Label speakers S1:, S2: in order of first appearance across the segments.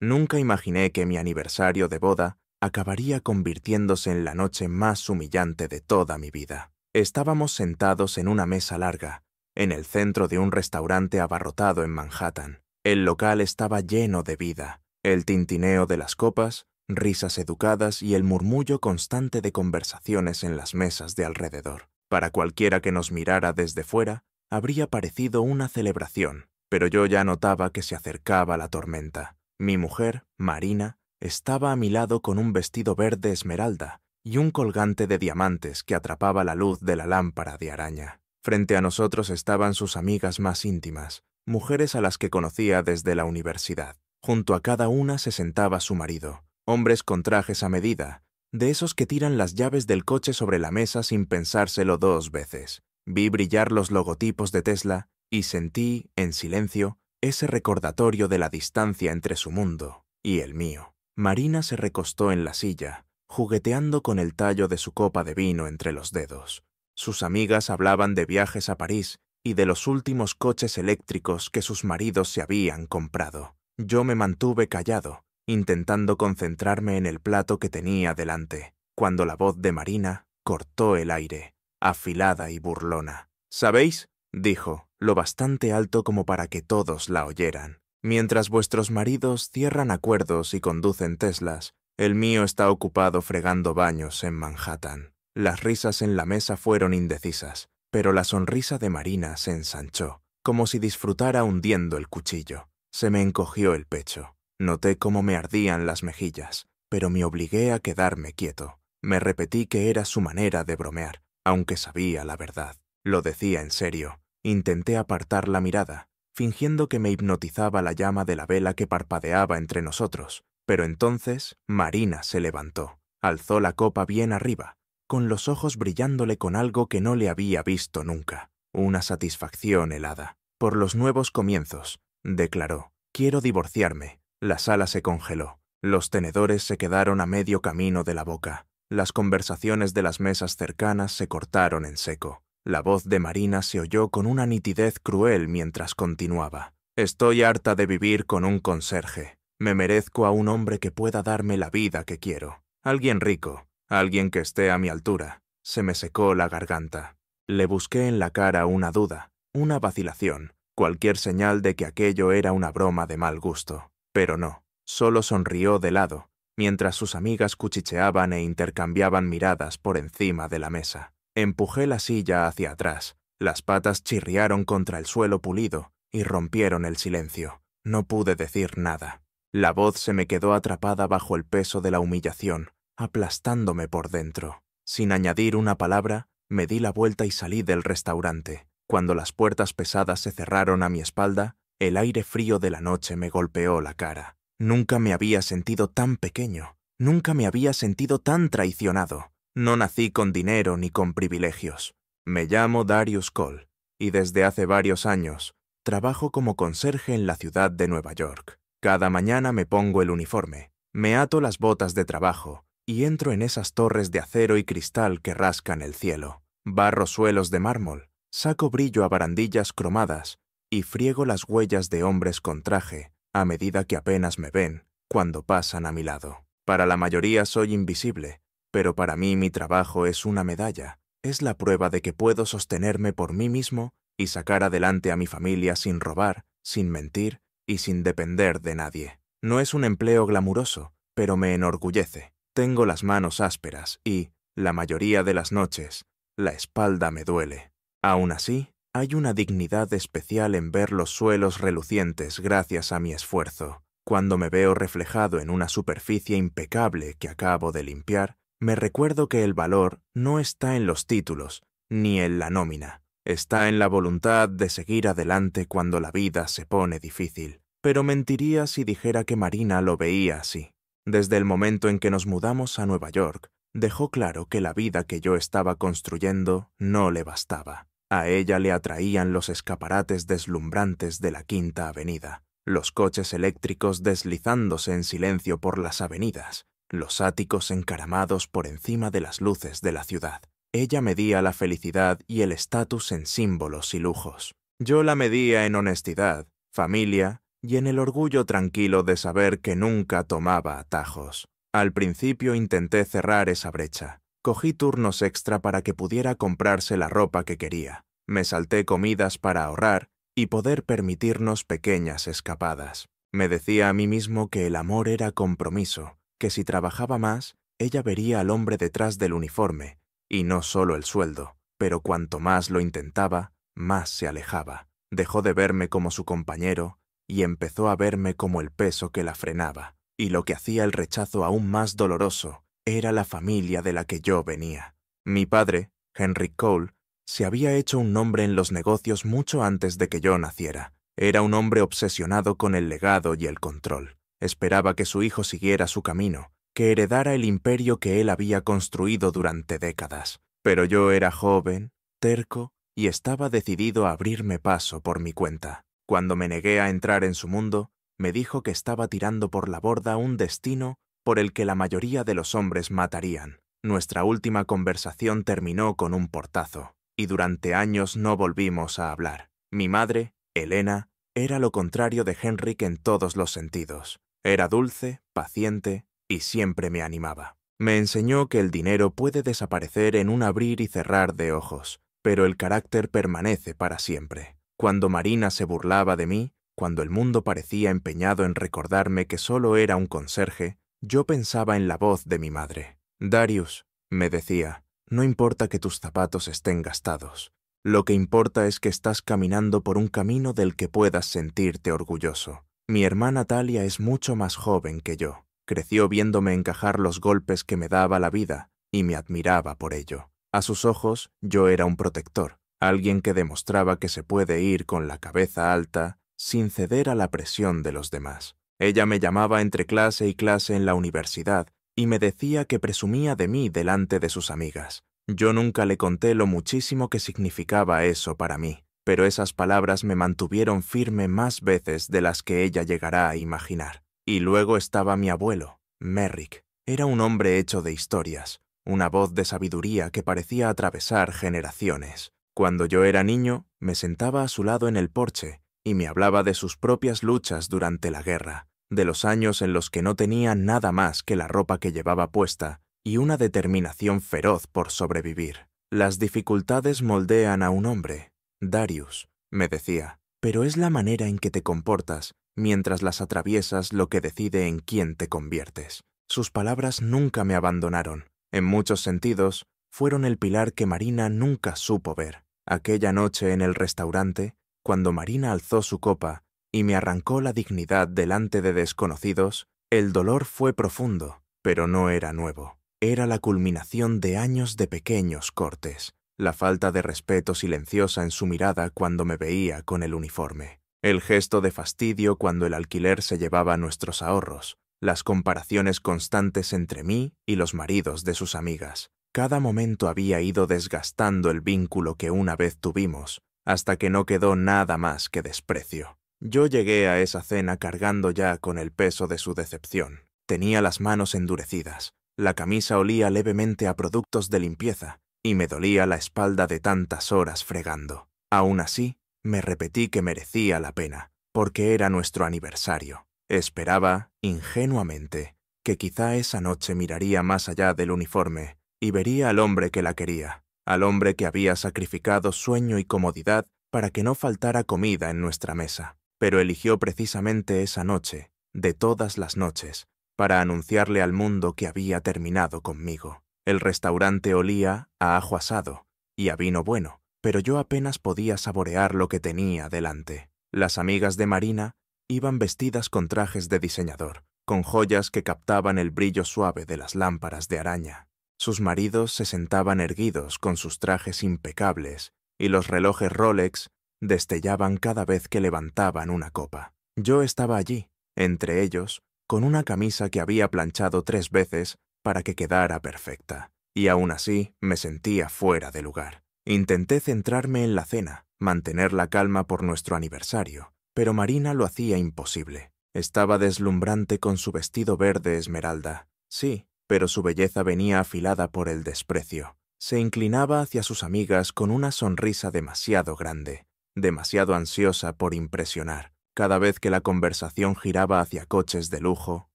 S1: Nunca imaginé que mi aniversario de boda acabaría convirtiéndose en la noche más humillante de toda mi vida. Estábamos sentados en una mesa larga, en el centro de un restaurante abarrotado en Manhattan. El local estaba lleno de vida, el tintineo de las copas, risas educadas y el murmullo constante de conversaciones en las mesas de alrededor. Para cualquiera que nos mirara desde fuera, habría parecido una celebración, pero yo ya notaba que se acercaba la tormenta. Mi mujer, Marina, estaba a mi lado con un vestido verde esmeralda y un colgante de diamantes que atrapaba la luz de la lámpara de araña. Frente a nosotros estaban sus amigas más íntimas, mujeres a las que conocía desde la universidad. Junto a cada una se sentaba su marido, hombres con trajes a medida, de esos que tiran las llaves del coche sobre la mesa sin pensárselo dos veces. Vi brillar los logotipos de Tesla y sentí, en silencio, ese recordatorio de la distancia entre su mundo y el mío. Marina se recostó en la silla, jugueteando con el tallo de su copa de vino entre los dedos. Sus amigas hablaban de viajes a París y de los últimos coches eléctricos que sus maridos se habían comprado. Yo me mantuve callado, intentando concentrarme en el plato que tenía delante, cuando la voz de Marina cortó el aire, afilada y burlona. «¿Sabéis?», dijo, lo bastante alto como para que todos la oyeran. «Mientras vuestros maridos cierran acuerdos y conducen Teslas, el mío está ocupado fregando baños en Manhattan». Las risas en la mesa fueron indecisas, pero la sonrisa de Marina se ensanchó, como si disfrutara hundiendo el cuchillo. Se me encogió el pecho. Noté cómo me ardían las mejillas, pero me obligué a quedarme quieto. Me repetí que era su manera de bromear, aunque sabía la verdad. Lo decía en serio. Intenté apartar la mirada, fingiendo que me hipnotizaba la llama de la vela que parpadeaba entre nosotros. Pero entonces Marina se levantó, alzó la copa bien arriba, con los ojos brillándole con algo que no le había visto nunca, una satisfacción helada. «Por los nuevos comienzos», declaró. «Quiero divorciarme». La sala se congeló. Los tenedores se quedaron a medio camino de la boca. Las conversaciones de las mesas cercanas se cortaron en seco. La voz de Marina se oyó con una nitidez cruel mientras continuaba. «Estoy harta de vivir con un conserje. Me merezco a un hombre que pueda darme la vida que quiero. Alguien rico, alguien que esté a mi altura». Se me secó la garganta. Le busqué en la cara una duda, una vacilación, cualquier señal de que aquello era una broma de mal gusto. Pero no, solo sonrió de lado, mientras sus amigas cuchicheaban e intercambiaban miradas por encima de la mesa. Empujé la silla hacia atrás, las patas chirriaron contra el suelo pulido y rompieron el silencio. No pude decir nada. La voz se me quedó atrapada bajo el peso de la humillación, aplastándome por dentro. Sin añadir una palabra, me di la vuelta y salí del restaurante. Cuando las puertas pesadas se cerraron a mi espalda, el aire frío de la noche me golpeó la cara. Nunca me había sentido tan pequeño, nunca me había sentido tan traicionado. No nací con dinero ni con privilegios. Me llamo Darius Cole, y desde hace varios años trabajo como conserje en la ciudad de Nueva York. Cada mañana me pongo el uniforme, me ato las botas de trabajo y entro en esas torres de acero y cristal que rascan el cielo. Barro suelos de mármol, saco brillo a barandillas cromadas y friego las huellas de hombres con traje a medida que apenas me ven cuando pasan a mi lado. Para la mayoría soy invisible, pero para mí mi trabajo es una medalla. Es la prueba de que puedo sostenerme por mí mismo y sacar adelante a mi familia sin robar, sin mentir y sin depender de nadie. No es un empleo glamuroso, pero me enorgullece. Tengo las manos ásperas y, la mayoría de las noches, la espalda me duele. Aún así, hay una dignidad especial en ver los suelos relucientes gracias a mi esfuerzo. Cuando me veo reflejado en una superficie impecable que acabo de limpiar, me recuerdo que el valor no está en los títulos, ni en la nómina. Está en la voluntad de seguir adelante cuando la vida se pone difícil. Pero mentiría si dijera que Marina lo veía así. Desde el momento en que nos mudamos a Nueva York, dejó claro que la vida que yo estaba construyendo no le bastaba. A ella le atraían los escaparates deslumbrantes de la Quinta Avenida, los coches eléctricos deslizándose en silencio por las avenidas, los áticos encaramados por encima de las luces de la ciudad. Ella medía la felicidad y el estatus en símbolos y lujos. Yo la medía en honestidad, familia y en el orgullo tranquilo de saber que nunca tomaba atajos. Al principio intenté cerrar esa brecha. Cogí turnos extra para que pudiera comprarse la ropa que quería. Me salté comidas para ahorrar y poder permitirnos pequeñas escapadas. Me decía a mí mismo que el amor era compromiso, que si trabajaba más, ella vería al hombre detrás del uniforme, y no solo el sueldo, pero cuanto más lo intentaba, más se alejaba. Dejó de verme como su compañero y empezó a verme como el peso que la frenaba, y lo que hacía el rechazo aún más doloroso era la familia de la que yo venía. Mi padre, Henry Cole, se había hecho un nombre en los negocios mucho antes de que yo naciera. Era un hombre obsesionado con el legado y el control. Esperaba que su hijo siguiera su camino, que heredara el imperio que él había construido durante décadas. Pero yo era joven, terco, y estaba decidido a abrirme paso por mi cuenta. Cuando me negué a entrar en su mundo, me dijo que estaba tirando por la borda un destino por el que la mayoría de los hombres matarían. Nuestra última conversación terminó con un portazo, y durante años no volvimos a hablar. Mi madre, Elena, era lo contrario de Henrik en todos los sentidos. Era dulce, paciente y siempre me animaba. Me enseñó que el dinero puede desaparecer en un abrir y cerrar de ojos, pero el carácter permanece para siempre. Cuando Marina se burlaba de mí, cuando el mundo parecía empeñado en recordarme que solo era un conserje, yo pensaba en la voz de mi madre. Darius, me decía, no importa que tus zapatos estén gastados. Lo que importa es que estás caminando por un camino del que puedas sentirte orgulloso. Mi hermana Talia es mucho más joven que yo. Creció viéndome encajar los golpes que me daba la vida y me admiraba por ello. A sus ojos, yo era un protector, alguien que demostraba que se puede ir con la cabeza alta sin ceder a la presión de los demás. Ella me llamaba entre clase y clase en la universidad y me decía que presumía de mí delante de sus amigas. Yo nunca le conté lo muchísimo que significaba eso para mí, pero esas palabras me mantuvieron firme más veces de las que ella llegará a imaginar. Y luego estaba mi abuelo, Merrick. Era un hombre hecho de historias, una voz de sabiduría que parecía atravesar generaciones. Cuando yo era niño, me sentaba a su lado en el porche y me hablaba de sus propias luchas durante la guerra, de los años en los que no tenía nada más que la ropa que llevaba puesta y una determinación feroz por sobrevivir. Las dificultades moldean a un hombre, Darius, me decía, pero es la manera en que te comportas mientras las atraviesas lo que decide en quién te conviertes. Sus palabras nunca me abandonaron. En muchos sentidos, fueron el pilar que Marina nunca supo ver. Aquella noche en el restaurante, cuando Marina alzó su copa y me arrancó la dignidad delante de desconocidos, el dolor fue profundo, pero no era nuevo. Era la culminación de años de pequeños cortes, la falta de respeto silenciosa en su mirada cuando me veía con el uniforme, el gesto de fastidio cuando el alquiler se llevaba nuestros ahorros, las comparaciones constantes entre mí y los maridos de sus amigas. Cada momento había ido desgastando el vínculo que una vez tuvimos, hasta que no quedó nada más que desprecio. Yo llegué a esa cena cargando ya con el peso de su decepción. Tenía las manos endurecidas, la camisa olía levemente a productos de limpieza y me dolía la espalda de tantas horas fregando. Aún así, me repetí que merecía la pena, porque era nuestro aniversario. Esperaba, ingenuamente, que quizá esa noche miraría más allá del uniforme y vería al hombre que la quería, al hombre que había sacrificado sueño y comodidad para que no faltara comida en nuestra mesa. Pero eligió precisamente esa noche, de todas las noches, para anunciarle al mundo que había terminado conmigo. El restaurante olía a ajo asado y a vino bueno, pero yo apenas podía saborear lo que tenía delante. Las amigas de Marina iban vestidas con trajes de diseñador, con joyas que captaban el brillo suave de las lámparas de araña. Sus maridos se sentaban erguidos con sus trajes impecables y los relojes Rolex destellaban cada vez que levantaban una copa. Yo estaba allí, entre ellos, con una camisa que había planchado 3 veces para que quedara perfecta, y aún así me sentía fuera de lugar. Intenté centrarme en la cena, mantener la calma por nuestro aniversario, pero Marina lo hacía imposible. Estaba deslumbrante con su vestido verde esmeralda. Sí, pero su belleza venía afilada por el desprecio. Se inclinaba hacia sus amigas con una sonrisa demasiado grande, demasiado ansiosa por impresionar. Cada vez que la conversación giraba hacia coches de lujo,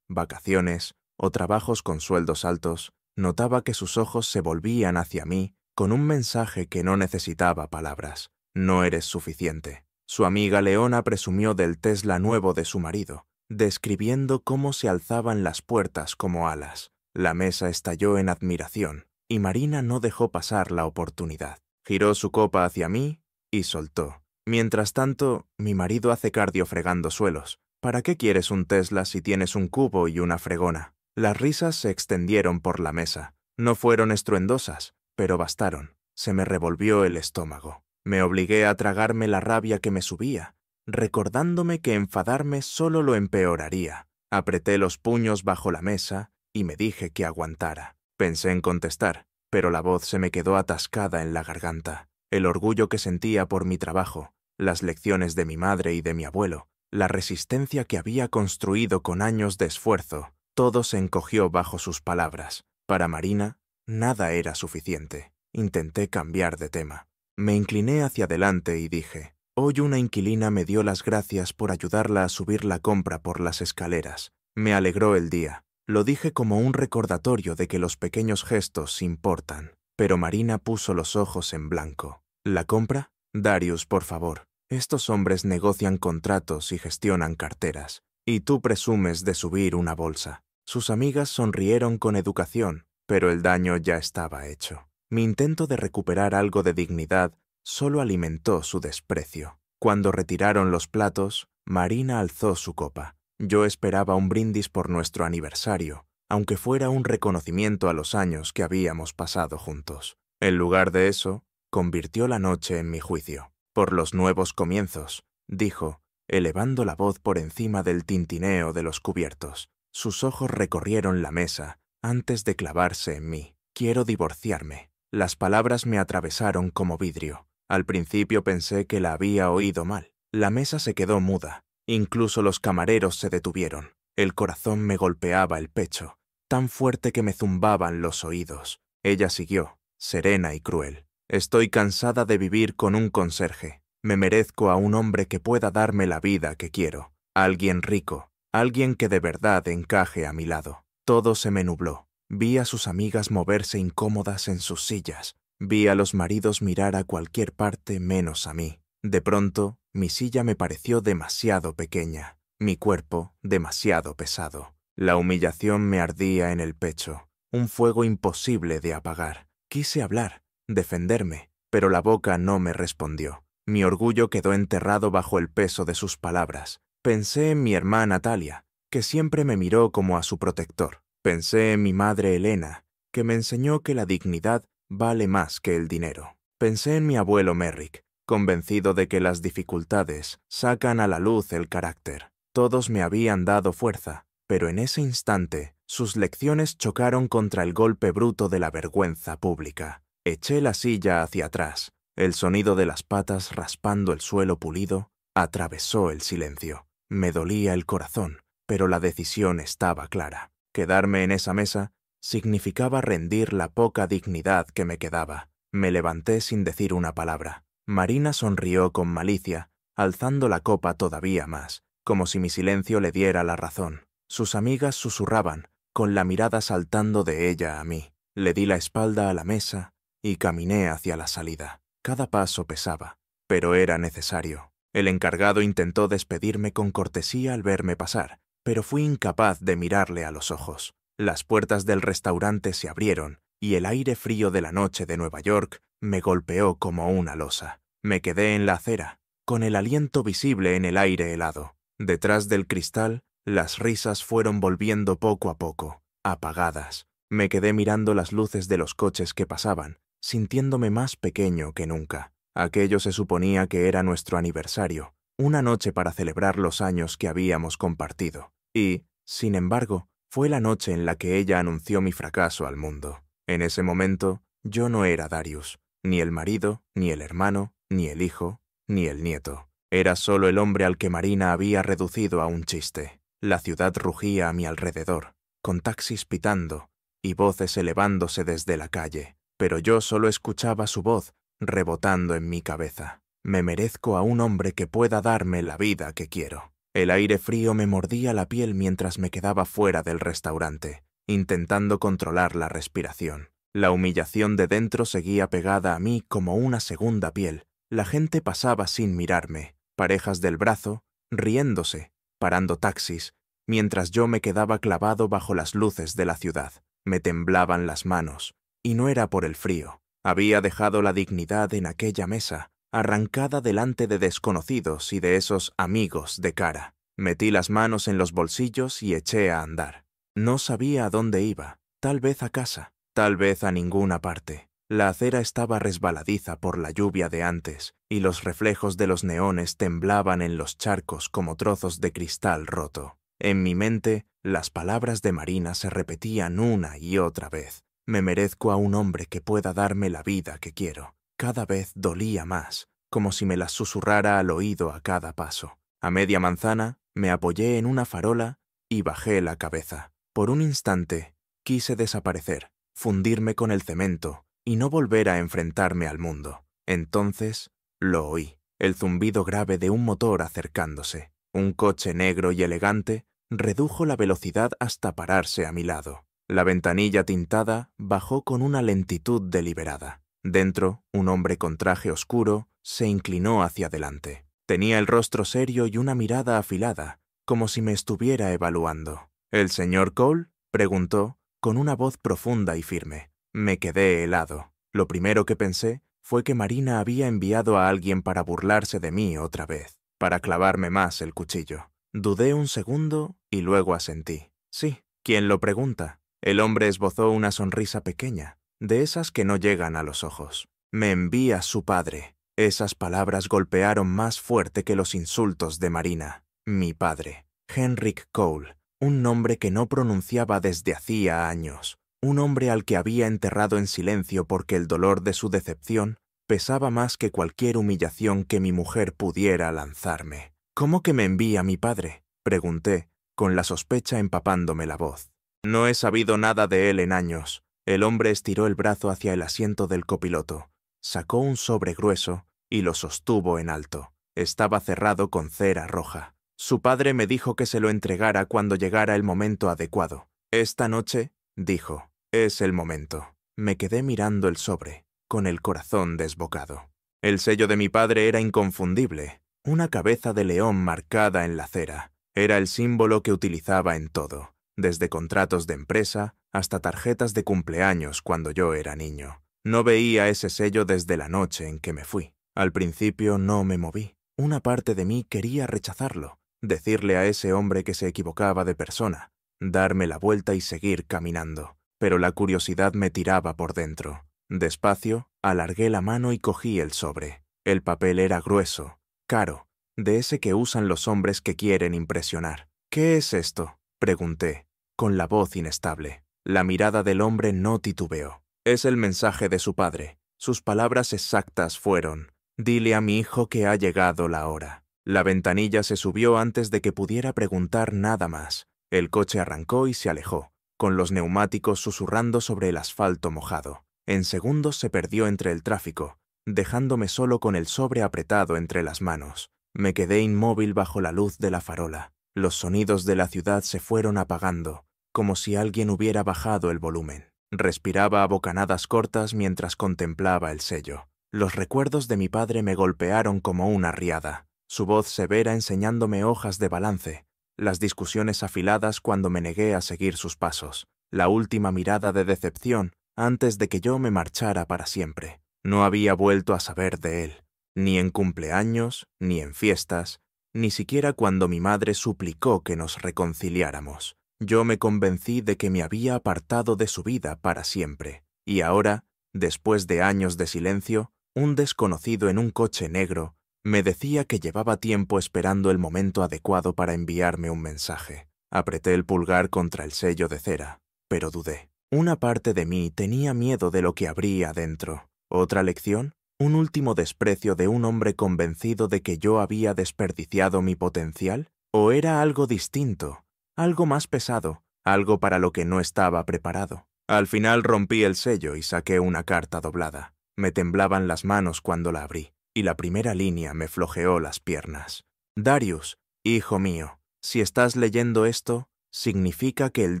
S1: vacaciones o trabajos con sueldos altos, notaba que sus ojos se volvían hacia mí con un mensaje que no necesitaba palabras. No eres suficiente. Su amiga Leona presumió del Tesla nuevo de su marido, describiendo cómo se alzaban las puertas como alas. La mesa estalló en admiración, y Marina no dejó pasar la oportunidad. Giró su copa hacia mí y soltó. Mientras tanto, mi marido hace cardio fregando suelos. ¿Para qué quieres un Tesla si tienes un cubo y una fregona? Las risas se extendieron por la mesa. No fueron estruendosas, pero bastaron. Se me revolvió el estómago. Me obligué a tragarme la rabia que me subía, recordándome que enfadarme solo lo empeoraría. Apreté los puños bajo la mesa y me dije que aguantara. Pensé en contestar, pero la voz se me quedó atascada en la garganta. El orgullo que sentía por mi trabajo, las lecciones de mi madre y de mi abuelo, la resistencia que había construido con años de esfuerzo, todo se encogió bajo sus palabras. Para Marina, nada era suficiente. Intenté cambiar de tema. Me incliné hacia adelante y dije, hoy una inquilina me dio las gracias por ayudarla a subir la compra por las escaleras. Me alegró el día. Lo dije como un recordatorio de que los pequeños gestos importan. Pero Marina puso los ojos en blanco. ¿La compra? Darius, por favor. Estos hombres negocian contratos y gestionan carteras. Y tú presumes de subir una bolsa. Sus amigas sonrieron con educación, pero el daño ya estaba hecho. Mi intento de recuperar algo de dignidad solo alimentó su desprecio. Cuando retiraron los platos, Marina alzó su copa. Yo esperaba un brindis por nuestro aniversario, aunque fuera un reconocimiento a los años que habíamos pasado juntos. En lugar de eso, convirtió la noche en mi juicio. Por los nuevos comienzos, dijo, elevando la voz por encima del tintineo de los cubiertos. Sus ojos recorrieron la mesa antes de clavarse en mí. Quiero divorciarme. Las palabras me atravesaron como vidrio. Al principio pensé que la había oído mal. La mesa se quedó muda. Incluso los camareros se detuvieron. El corazón me golpeaba el pecho, tan fuerte que me zumbaban los oídos. Ella siguió, serena y cruel. Estoy cansada de vivir con un conserje. Me merezco a un hombre que pueda darme la vida que quiero. Alguien rico, alguien que de verdad encaje a mi lado. Todo se me nubló. Vi a sus amigas moverse incómodas en sus sillas. Vi a los maridos mirar a cualquier parte menos a mí. De pronto, mi silla me pareció demasiado pequeña, mi cuerpo demasiado pesado. La humillación me ardía en el pecho, un fuego imposible de apagar. Quise hablar, defenderme, pero la boca no me respondió. Mi orgullo quedó enterrado bajo el peso de sus palabras. Pensé en mi hermana Talia, que siempre me miró como a su protector. Pensé en mi madre Elena, que me enseñó que la dignidad vale más que el dinero. Pensé en mi abuelo Merrick, convencido de que las dificultades sacan a la luz el carácter. Todos me habían dado fuerza, pero en ese instante sus lecciones chocaron contra el golpe bruto de la vergüenza pública. Eché la silla hacia atrás. El sonido de las patas raspando el suelo pulido atravesó el silencio. Me dolía el corazón, pero la decisión estaba clara. Quedarme en esa mesa significaba rendir la poca dignidad que me quedaba. Me levanté sin decir una palabra. Marina sonrió con malicia, alzando la copa todavía más, como si mi silencio le diera la razón. Sus amigas susurraban, con la mirada saltando de ella a mí. Le di la espalda a la mesa y caminé hacia la salida. Cada paso pesaba, pero era necesario. El encargado intentó despedirme con cortesía al verme pasar, pero fui incapaz de mirarle a los ojos. Las puertas del restaurante se abrieron y el aire frío de la noche de Nueva York me golpeó como una losa. Me quedé en la acera, con el aliento visible en el aire helado. Detrás del cristal, las risas fueron volviendo poco a poco, apagadas. Me quedé mirando las luces de los coches que pasaban, sintiéndome más pequeño que nunca. Aquello se suponía que era nuestro aniversario, una noche para celebrar los años que habíamos compartido. Y, sin embargo, fue la noche en la que ella anunció mi fracaso al mundo. En ese momento, yo no era Darius, ni el marido, ni el hermano, ni el hijo, ni el nieto. Era solo el hombre al que Marina había reducido a un chiste. La ciudad rugía a mi alrededor, con taxis pitando y voces elevándose desde la calle, pero yo solo escuchaba su voz rebotando en mi cabeza. Me merezco a un hombre que pueda darme la vida que quiero. El aire frío me mordía la piel mientras me quedaba fuera del restaurante, intentando controlar la respiración. La humillación de dentro seguía pegada a mí como una segunda piel. La gente pasaba sin mirarme, parejas del brazo, riéndose, parando taxis, mientras yo me quedaba clavado bajo las luces de la ciudad. Me temblaban las manos, y no era por el frío. Había dejado la dignidad en aquella mesa, arrancada delante de desconocidos y de esos amigos de cara. Metí las manos en los bolsillos y eché a andar. No sabía a dónde iba, tal vez a casa, tal vez a ninguna parte. La acera estaba resbaladiza por la lluvia de antes, y los reflejos de los neones temblaban en los charcos como trozos de cristal roto. En mi mente, las palabras de Marina se repetían una y otra vez. Me merezco a un hombre que pueda darme la vida que quiero. Cada vez dolía más, como si me las susurrara al oído a cada paso. A media manzana, me apoyé en una farola y bajé la cabeza. Por un instante, quise desaparecer, fundirme con el cemento y no volver a enfrentarme al mundo. Entonces, lo oí, el zumbido grave de un motor acercándose. Un coche negro y elegante redujo la velocidad hasta pararse a mi lado. La ventanilla tintada bajó con una lentitud deliberada. Dentro, un hombre con traje oscuro se inclinó hacia adelante. Tenía el rostro serio y una mirada afilada, como si me estuviera evaluando. ¿El señor Cole?, preguntó, con una voz profunda y firme. Me quedé helado. Lo primero que pensé fue que Marina había enviado a alguien para burlarse de mí otra vez, para clavarme más el cuchillo. Dudé un segundo y luego asentí. Sí, ¿quién lo pregunta? El hombre esbozó una sonrisa pequeña, de esas que no llegan a los ojos. Me envía su padre. Esas palabras golpearon más fuerte que los insultos de Marina. Mi padre, Henrik Cole, un nombre que no pronunciaba desde hacía años, un hombre al que había enterrado en silencio porque el dolor de su decepción pesaba más que cualquier humillación que mi mujer pudiera lanzarme. ¿Cómo que me envía mi padre?, pregunté, con la sospecha empapándome la voz. No he sabido nada de él en años. El hombre estiró el brazo hacia el asiento del copiloto, sacó un sobre grueso y lo sostuvo en alto. Estaba cerrado con cera roja. Su padre me dijo que se lo entregara cuando llegara el momento adecuado. Esta noche, dijo, es el momento. Me quedé mirando el sobre, con el corazón desbocado. El sello de mi padre era inconfundible, una cabeza de león marcada en la cera. Era el símbolo que utilizaba en todo, desde contratos de empresa hasta tarjetas de cumpleaños cuando yo era niño. No veía ese sello desde la noche en que me fui. Al principio no me moví. Una parte de mí quería rechazarlo, decirle a ese hombre que se equivocaba de persona, darme la vuelta y seguir caminando. Pero la curiosidad me tiraba por dentro. Despacio, alargué la mano y cogí el sobre. El papel era grueso, caro, de ese que usan los hombres que quieren impresionar. ¿Qué es esto?, pregunté, con la voz inestable. La mirada del hombre no titubeó. Es el mensaje de su padre. Sus palabras exactas fueron: «Dile a mi hijo que ha llegado la hora». La ventanilla se subió antes de que pudiera preguntar nada más. El coche arrancó y se alejó, con los neumáticos susurrando sobre el asfalto mojado. En segundos se perdió entre el tráfico, dejándome solo con el sobre apretado entre las manos. Me quedé inmóvil bajo la luz de la farola. Los sonidos de la ciudad se fueron apagando, como si alguien hubiera bajado el volumen. Respiraba a bocanadas cortas mientras contemplaba el sello. Los recuerdos de mi padre me golpearon como una riada. Su voz severa enseñándome hojas de balance, las discusiones afiladas cuando me negué a seguir sus pasos, la última mirada de decepción antes de que yo me marchara para siempre. No había vuelto a saber de él, ni en cumpleaños, ni en fiestas, ni siquiera cuando mi madre suplicó que nos reconciliáramos. Yo me convencí de que me había apartado de su vida para siempre, y ahora, después de años de silencio, un desconocido en un coche negro me decía que llevaba tiempo esperando el momento adecuado para enviarme un mensaje. Apreté el pulgar contra el sello de cera, pero dudé. Una parte de mí tenía miedo de lo que habría dentro. ¿Otra lección? ¿Un último desprecio de un hombre convencido de que yo había desperdiciado mi potencial? ¿O era algo distinto, algo más pesado, algo para lo que no estaba preparado? Al final rompí el sello y saqué una carta doblada. Me temblaban las manos cuando la abrí. y la primera línea me flojeó las piernas. Darius, hijo mío, si estás leyendo esto, significa que el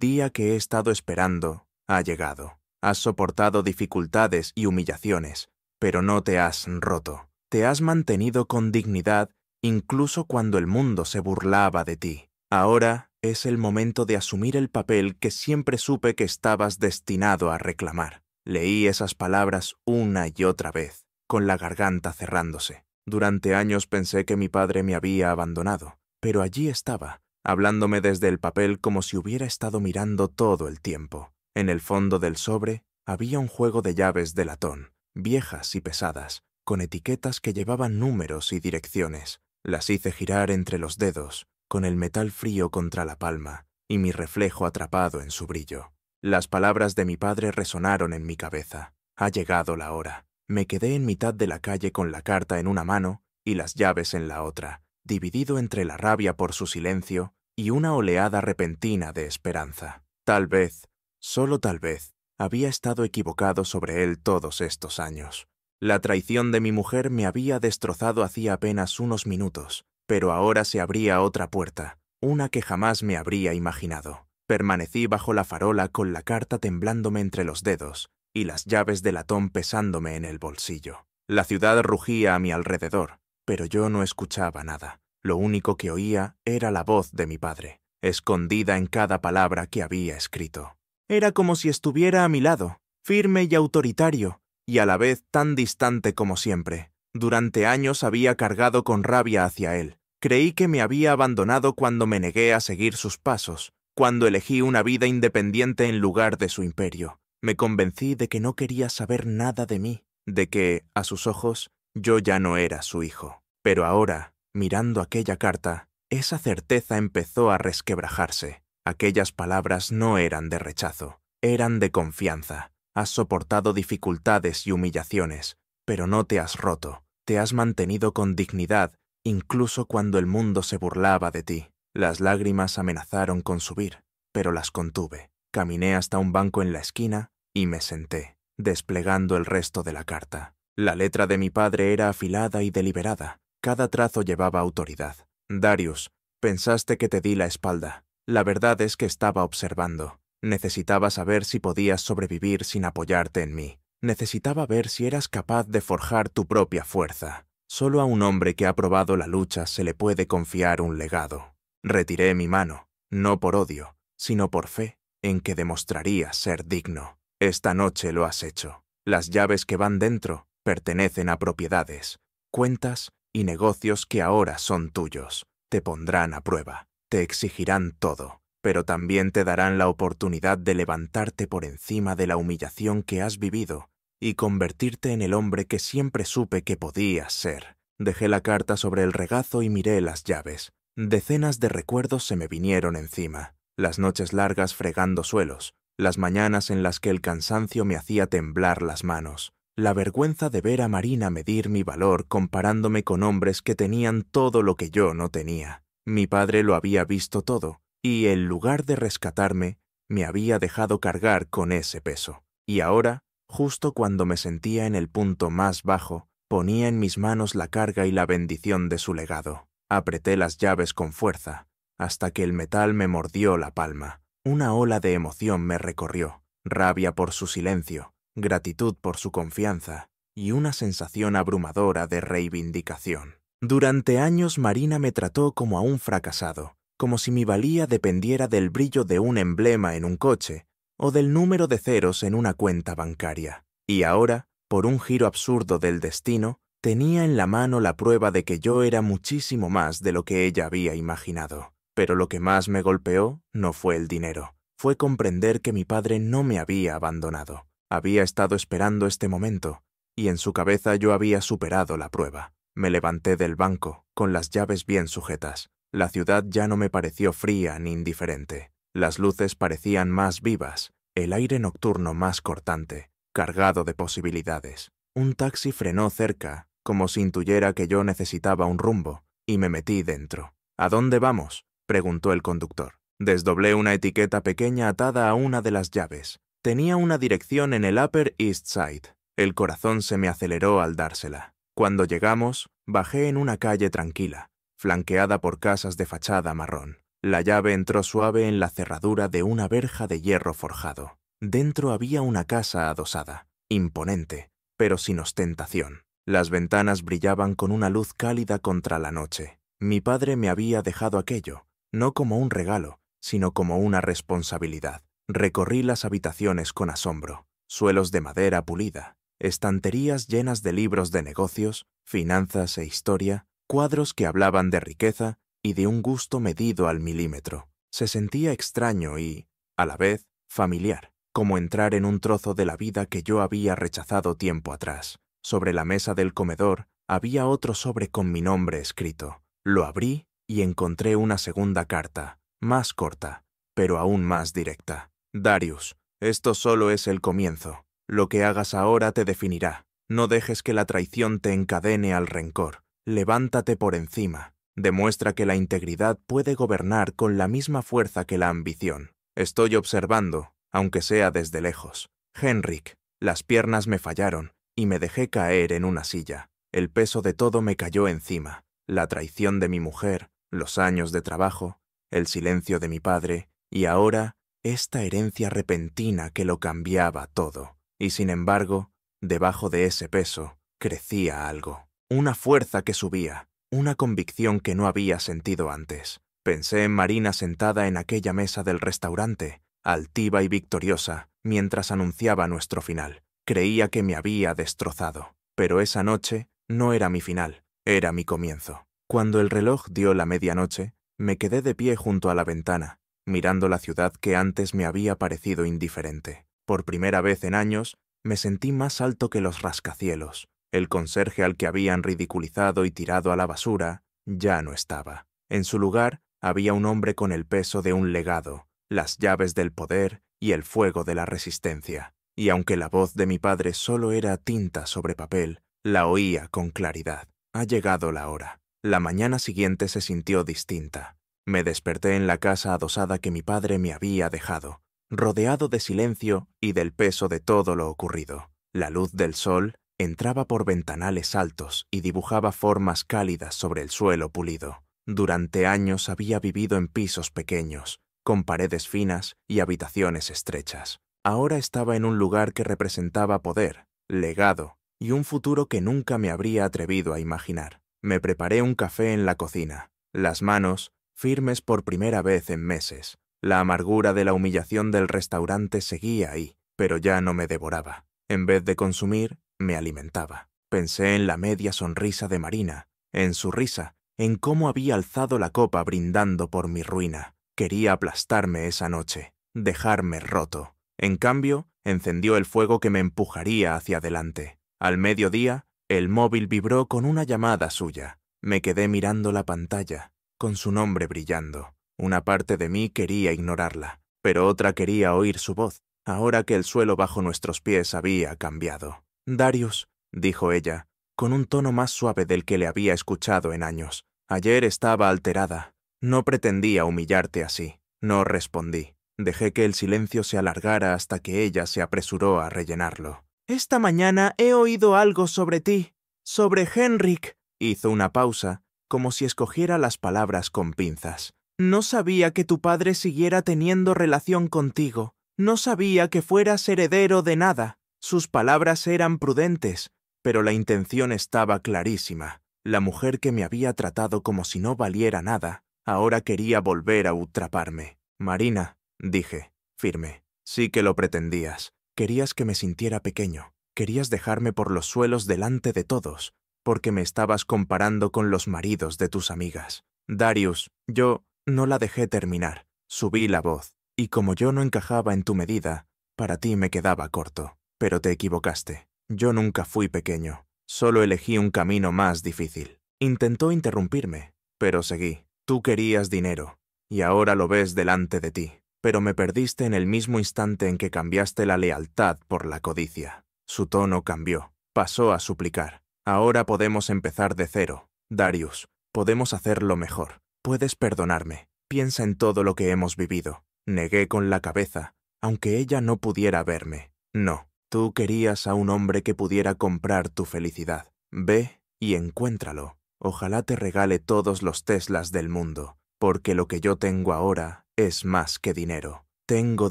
S1: día que he estado esperando ha llegado. Has soportado dificultades y humillaciones, pero no te has roto. Te has mantenido con dignidad incluso cuando el mundo se burlaba de ti. Ahora es el momento de asumir el papel que siempre supe que estabas destinado a reclamar. Leí esas palabras una y otra vez, con la garganta cerrándose. Durante años pensé que mi padre me había abandonado, pero allí estaba, hablándome desde el papel como si hubiera estado mirando todo el tiempo. En el fondo del sobre había un juego de llaves de latón, viejas y pesadas, con etiquetas que llevaban números y direcciones. Las hice girar entre los dedos, con el metal frío contra la palma y mi reflejo atrapado en su brillo. Las palabras de mi padre resonaron en mi cabeza. Ha llegado la hora. Me quedé en mitad de la calle con la carta en una mano y las llaves en la otra, dividido entre la rabia por su silencio y una oleada repentina de esperanza. Tal vez, solo tal vez, había estado equivocado sobre él todos estos años. La traición de mi mujer me había destrozado hacía apenas unos minutos, pero ahora se abría otra puerta, una que jamás me habría imaginado. Permanecí bajo la farola con la carta temblándome entre los dedos y las llaves de latón pesándome en el bolsillo. La ciudad rugía a mi alrededor, pero yo no escuchaba nada. Lo único que oía era la voz de mi padre, escondida en cada palabra que había escrito. Era como si estuviera a mi lado, firme y autoritario, y a la vez tan distante como siempre. Durante años había cargado con rabia hacia él. Creí que me había abandonado cuando me negué a seguir sus pasos, cuando elegí una vida independiente en lugar de su imperio. Me convencí de que no quería saber nada de mí, de que, a sus ojos, yo ya no era su hijo. Pero ahora, mirando aquella carta, esa certeza empezó a resquebrajarse. Aquellas palabras no eran de rechazo, eran de confianza. Has soportado dificultades y humillaciones, pero no te has roto. Te has mantenido con dignidad, incluso cuando el mundo se burlaba de ti. Las lágrimas amenazaron con subir, pero las contuve. Caminé hasta un banco en la esquina y me senté, desplegando el resto de la carta. La letra de mi padre era afilada y deliberada. Cada trazo llevaba autoridad. Darius, pensaste que te di la espalda. La verdad es que estaba observando. Necesitaba saber si podías sobrevivir sin apoyarte en mí. Necesitaba ver si eras capaz de forjar tu propia fuerza. Solo a un hombre que ha probado la lucha se le puede confiar un legado. Retiré mi mano, no por odio, sino por fe, en que demostrarías ser digno. Esta noche lo has hecho. Las llaves que van dentro pertenecen a propiedades, cuentas y negocios que ahora son tuyos. Te pondrán a prueba, te exigirán todo, pero también te darán la oportunidad de levantarte por encima de la humillación que has vivido y convertirte en el hombre que siempre supe que podías ser. Dejé la carta sobre el regazo y miré las llaves. Decenas de recuerdos se me vinieron encima. Las noches largas fregando suelos, las mañanas en las que el cansancio me hacía temblar las manos, la vergüenza de ver a Marina medir mi valor comparándome con hombres que tenían todo lo que yo no tenía. Mi padre lo había visto todo, y en lugar de rescatarme, me había dejado cargar con ese peso. Y ahora, justo cuando me sentía en el punto más bajo, ponía en mis manos la carga y la bendición de su legado. Apreté las llaves con fuerza, hasta que el metal me mordió la palma. Una ola de emoción me recorrió, rabia por su silencio, gratitud por su confianza y una sensación abrumadora de reivindicación. Durante años Marina me trató como a un fracasado, como si mi valía dependiera del brillo de un emblema en un coche o del número de ceros en una cuenta bancaria. Y ahora, por un giro absurdo del destino, tenía en la mano la prueba de que yo era muchísimo más de lo que ella había imaginado. Pero lo que más me golpeó no fue el dinero, fue comprender que mi padre no me había abandonado. Había estado esperando este momento, y en su cabeza yo había superado la prueba. Me levanté del banco, con las llaves bien sujetas. La ciudad ya no me pareció fría ni indiferente. Las luces parecían más vivas, el aire nocturno más cortante, cargado de posibilidades. Un taxi frenó cerca, como si intuyera que yo necesitaba un rumbo, y me metí dentro. ¿A dónde vamos?, preguntó el conductor. Desdoblé una etiqueta pequeña atada a una de las llaves. Tenía una dirección en el Upper East Side. El corazón se me aceleró al dársela. Cuando llegamos, bajé en una calle tranquila, flanqueada por casas de fachada marrón. La llave entró suave en la cerradura de una verja de hierro forjado. Dentro había una casa adosada, imponente, pero sin ostentación. Las ventanas brillaban con una luz cálida contra la noche. Mi padre me había dejado aquello, no como un regalo, sino como una responsabilidad. Recorrí las habitaciones con asombro. Suelos de madera pulida, estanterías llenas de libros de negocios, finanzas e historia, cuadros que hablaban de riqueza y de un gusto medido al milímetro. Se sentía extraño y, a la vez, familiar, como entrar en un trozo de la vida que yo había rechazado tiempo atrás. Sobre la mesa del comedor había otro sobre con mi nombre escrito. Lo abrí y encontré una segunda carta, más corta, pero aún más directa. Darius, esto solo es el comienzo. Lo que hagas ahora te definirá. No dejes que la traición te encadene al rencor. Levántate por encima. Demuestra que la integridad puede gobernar con la misma fuerza que la ambición. Estoy observando, aunque sea desde lejos. Henrik, las piernas me fallaron y me dejé caer en una silla. El peso de todo me cayó encima. La traición de mi mujer, los años de trabajo, el silencio de mi padre y ahora esta herencia repentina que lo cambiaba todo. Y sin embargo, debajo de ese peso, crecía algo. Una fuerza que subía, una convicción que no había sentido antes. Pensé en Marina sentada en aquella mesa del restaurante, altiva y victoriosa, mientras anunciaba nuestro final. Creía que me había destrozado, pero esa noche no era mi final, era mi comienzo. Cuando el reloj dio la medianoche, me quedé de pie junto a la ventana, mirando la ciudad que antes me había parecido indiferente. Por primera vez en años, me sentí más alto que los rascacielos. El conserje al que habían ridiculizado y tirado a la basura ya no estaba. En su lugar había un hombre con el peso de un legado, las llaves del poder y el fuego de la resistencia. Y aunque la voz de mi padre solo era tinta sobre papel, la oía con claridad. Ha llegado la hora. La mañana siguiente se sintió distinta. Me desperté en la casa adosada que mi padre me había dejado, rodeado de silencio y del peso de todo lo ocurrido. La luz del sol entraba por ventanales altos y dibujaba formas cálidas sobre el suelo pulido. Durante años había vivido en pisos pequeños, con paredes finas y habitaciones estrechas. Ahora estaba en un lugar que representaba poder, legado y un futuro que nunca me habría atrevido a imaginar. Me preparé un café en la cocina, las manos firmes por primera vez en meses. La amargura de la humillación del restaurante seguía ahí, pero ya no me devoraba. En vez de consumir, me alimentaba. Pensé en la media sonrisa de Marina, en su risa, en cómo había alzado la copa brindando por mi ruina. Quería aplastarme esa noche, dejarme roto. En cambio, encendió el fuego que me empujaría hacia adelante. Al mediodía, el móvil vibró con una llamada suya. Me quedé mirando la pantalla, con su nombre brillando. Una parte de mí quería ignorarla, pero otra quería oír su voz, ahora que el suelo bajo nuestros pies había cambiado. Darius, dijo ella, con un tono más suave del que le había escuchado en años. Ayer estaba alterada. No pretendía humillarte así. No respondí. Dejé que el silencio se alargara hasta que ella se apresuró a rellenarlo. Esta mañana he oído algo sobre ti, sobre Henrik. Hizo una pausa, como si escogiera las palabras con pinzas. No sabía que tu padre siguiera teniendo relación contigo. No sabía que fueras heredero de nada. Sus palabras eran prudentes, pero la intención estaba clarísima. La mujer que me había tratado como si no valiera nada, ahora quería volver a atraparme. Marina, dije, firme, sí que lo pretendías. Querías que me sintiera pequeño. Querías dejarme por los suelos delante de todos, porque me estabas comparando con los maridos de tus amigas. Darius, yo no la dejé terminar. Subí la voz, y como yo no encajaba en tu medida, para ti me quedaba corto. Pero te equivocaste. Yo nunca fui pequeño. Solo elegí un camino más difícil. Intentó interrumpirme, pero seguí. Tú querías dinero, y ahora lo ves delante de ti. Pero me perdiste en el mismo instante en que cambiaste la lealtad por la codicia. Su tono cambió. Pasó a suplicar. Ahora podemos empezar de cero. Darius, podemos hacerlo mejor. Puedes perdonarme. Piensa en todo lo que hemos vivido. Negué con la cabeza, aunque ella no pudiera verme. No, tú querías a un hombre que pudiera comprar tu felicidad. Ve y encuéntralo. Ojalá te regale todos los Teslas del mundo, porque lo que yo tengo ahora es más que dinero. Tengo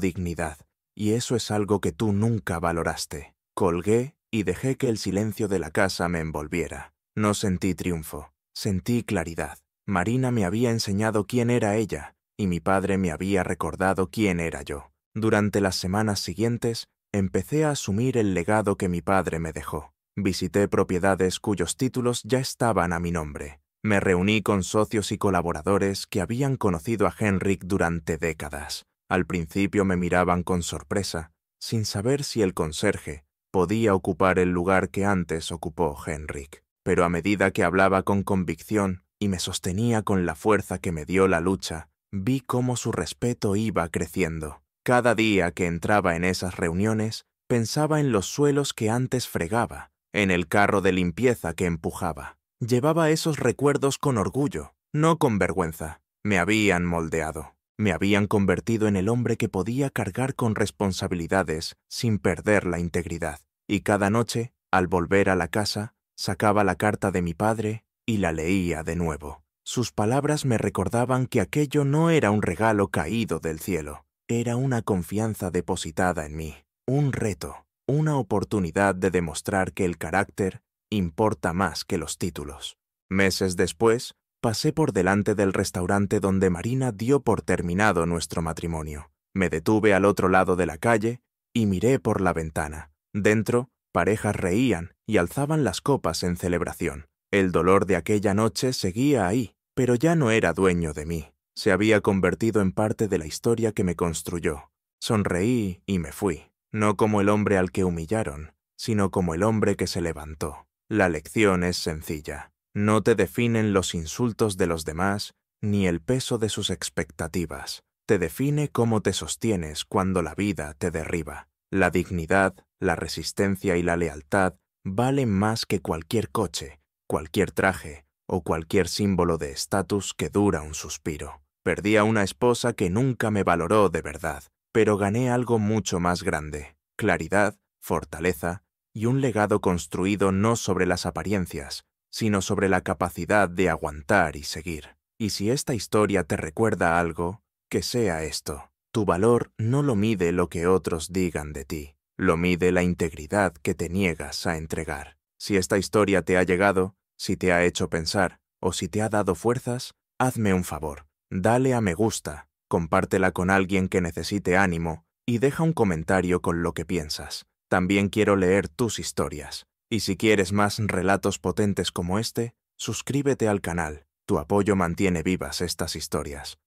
S1: dignidad, y eso es algo que tú nunca valoraste. Colgué y dejé que el silencio de la casa me envolviera. No sentí triunfo, sentí claridad. Marina me había enseñado quién era ella, y mi padre me había recordado quién era yo. Durante las semanas siguientes, empecé a asumir el legado que mi padre me dejó. Visité propiedades cuyos títulos ya estaban a mi nombre. Me reuní con socios y colaboradores que habían conocido a Henrik durante décadas. Al principio me miraban con sorpresa, sin saber si el conserje podía ocupar el lugar que antes ocupó Henrik. Pero a medida que hablaba con convicción y me sostenía con la fuerza que me dio la lucha, vi cómo su respeto iba creciendo. Cada día que entraba en esas reuniones, pensaba en los suelos que antes fregaba, en el carro de limpieza que empujaba. Llevaba esos recuerdos con orgullo, no con vergüenza. Me habían moldeado. Me habían convertido en el hombre que podía cargar con responsabilidades sin perder la integridad. Y cada noche, al volver a la casa, sacaba la carta de mi padre y la leía de nuevo. Sus palabras me recordaban que aquello no era un regalo caído del cielo. Era una confianza depositada en mí, un reto, una oportunidad de demostrar que el carácter importa más que los títulos. Meses después, pasé por delante del restaurante donde Marina dio por terminado nuestro matrimonio. Me detuve al otro lado de la calle y miré por la ventana. Dentro, parejas reían y alzaban las copas en celebración. El dolor de aquella noche seguía ahí, pero ya no era dueño de mí. Se había convertido en parte de la historia que me construyó. Sonreí y me fui, no como el hombre al que humillaron, sino como el hombre que se levantó. La lección es sencilla. No te definen los insultos de los demás ni el peso de sus expectativas. Te define cómo te sostienes cuando la vida te derriba. La dignidad, la resistencia y la lealtad valen más que cualquier coche, cualquier traje o cualquier símbolo de estatus que dura un suspiro. Perdí a una esposa que nunca me valoró de verdad, pero gané algo mucho más grande: claridad, fortaleza y un legado construido no sobre las apariencias, sino sobre la capacidad de aguantar y seguir. Y si esta historia te recuerda algo, que sea esto: tu valor no lo mide lo que otros digan de ti, lo mide la integridad que te niegas a entregar. Si esta historia te ha llegado, si te ha hecho pensar o si te ha dado fuerzas, hazme un favor. Dale a me gusta, compártela con alguien que necesite ánimo y deja un comentario con lo que piensas. También quiero leer tus historias. Y si quieres más relatos potentes como este, suscríbete al canal. Tu apoyo mantiene vivas estas historias.